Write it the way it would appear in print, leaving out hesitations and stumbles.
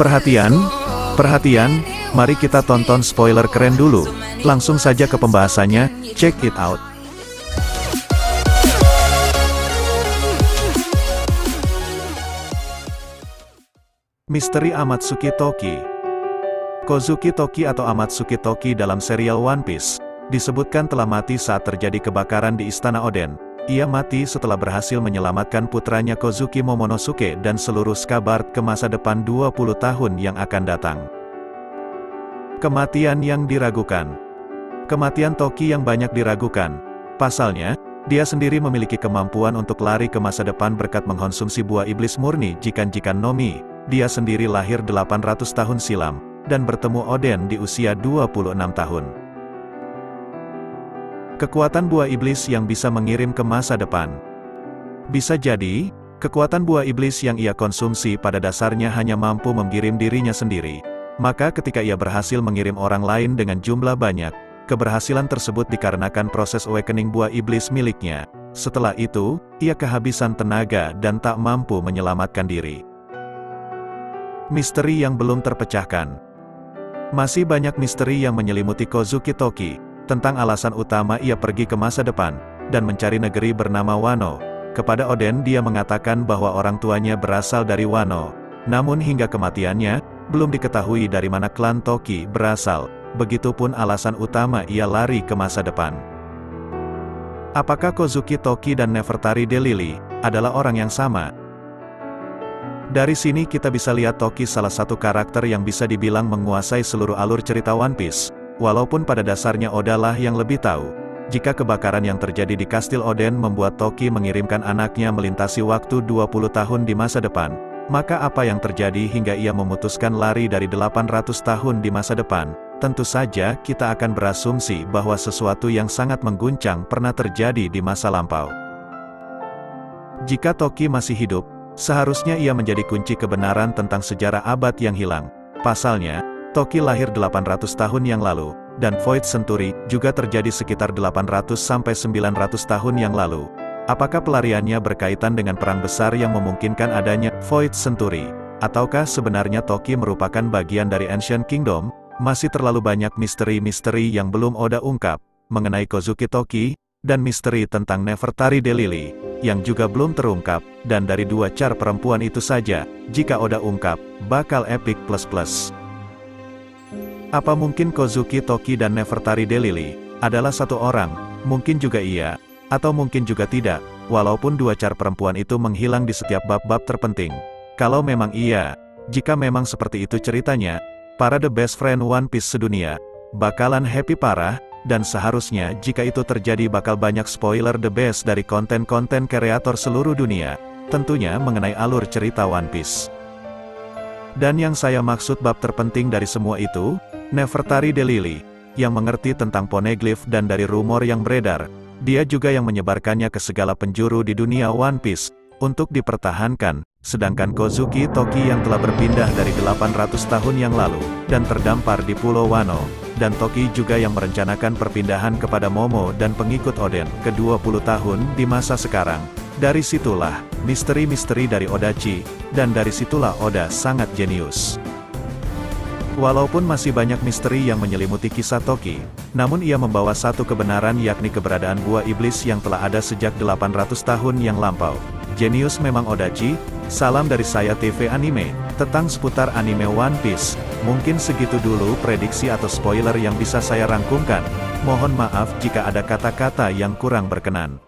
Perhatian, perhatian, mari kita tonton spoiler keren dulu. Langsung saja ke pembahasannya, check it out. Misteri Amatsuki Toki. Kozuki Toki atau Amatsuki Toki dalam serial One Piece disebutkan telah mati saat terjadi kebakaran di Istana Oden. Ia mati setelah berhasil menyelamatkan putranya Kozuki Momonosuke dan seluruh Scabard ke masa depan 20 tahun yang akan datang. Kematian yang diragukan. Kematian Toki yang banyak diragukan. Pasalnya, dia sendiri memiliki kemampuan untuk lari ke masa depan berkat mengkonsumsi buah iblis murni Jikan-Jikan no Mi. Dia sendiri lahir 800 tahun silam, dan bertemu Oden di usia 26 tahun. Kekuatan buah iblis yang bisa mengirim ke masa depan. Bisa jadi, kekuatan buah iblis yang ia konsumsi pada dasarnya hanya mampu mengirim dirinya sendiri. Maka ketika ia berhasil mengirim orang lain dengan jumlah banyak, keberhasilan tersebut dikarenakan proses awakening buah iblis miliknya. Setelah itu, ia kehabisan tenaga dan tak mampu menyelamatkan diri. Misteri yang belum terpecahkan. Masih banyak misteri yang menyelimuti Kozuki Toki, tentang alasan utama ia pergi ke masa depan, dan mencari negeri bernama Wano. Kepada Oden dia mengatakan bahwa orang tuanya berasal dari Wano. Namun hingga kematiannya, belum diketahui dari mana klan Toki berasal, begitupun alasan utama ia lari ke masa depan. Apakah Kozuki Toki dan Nefertari Delili adalah orang yang sama? Dari sini kita bisa lihat Toki salah satu karakter yang bisa dibilang menguasai seluruh alur cerita One Piece. Walaupun pada dasarnya Oda lah yang lebih tahu. Jika kebakaran yang terjadi di Kastil Oden membuat Toki mengirimkan anaknya melintasi waktu 20 tahun di masa depan, maka apa yang terjadi hingga ia memutuskan lari dari 800 tahun di masa depan? Tentu saja kita akan berasumsi bahwa sesuatu yang sangat mengguncang pernah terjadi di masa lampau. Jika Toki masih hidup, seharusnya ia menjadi kunci kebenaran tentang sejarah abad yang hilang. Pasalnya, Toki lahir 800 tahun yang lalu, dan Void Century juga terjadi sekitar 800-900 tahun yang lalu. Apakah pelariannya berkaitan dengan perang besar yang memungkinkan adanya Void Century? Ataukah sebenarnya Toki merupakan bagian dari Ancient Kingdom? Masih terlalu banyak misteri-misteri yang belum Oda ungkap, mengenai Kozuki Toki, dan misteri tentang Nefertari Delili, yang juga belum terungkap, dan dari dua char perempuan itu saja, jika Oda ungkap, bakal epic plus. Apa mungkin Kozuki Toki dan Nefertari Delili adalah satu orang? Mungkin juga iya, atau mungkin juga tidak, walaupun dua char perempuan itu menghilang di setiap bab-bab terpenting. Kalau memang iya, jika memang seperti itu ceritanya, para The Best Friend One Piece sedunia bakalan happy parah, dan seharusnya jika itu terjadi bakal banyak spoiler the best dari konten-konten kreator seluruh dunia, tentunya mengenai alur cerita One Piece. Dan yang saya maksud bab terpenting dari semua itu, Nefertari Delili, yang mengerti tentang poneglyph dan dari rumor yang beredar, dia juga yang menyebarkannya ke segala penjuru di dunia One Piece, untuk dipertahankan, sedangkan Kozuki Toki yang telah berpindah dari 800 tahun yang lalu, dan terdampar di Pulau Wano, dan Toki juga yang merencanakan perpindahan kepada Momo dan pengikut Oden, ke 20 tahun di masa sekarang. Dari situlah, misteri-misteri dari Odachi, dan dari situlah Oda sangat jenius. Walaupun masih banyak misteri yang menyelimuti kisah Toki, namun ia membawa satu kebenaran yakni keberadaan buah iblis yang telah ada sejak 800 tahun yang lampau. Jenius memang Odachi. Salam dari saya TV Anime, tentang seputar anime One Piece. Mungkin segitu dulu prediksi atau spoiler yang bisa saya rangkumkan. Mohon maaf jika ada kata-kata yang kurang berkenan.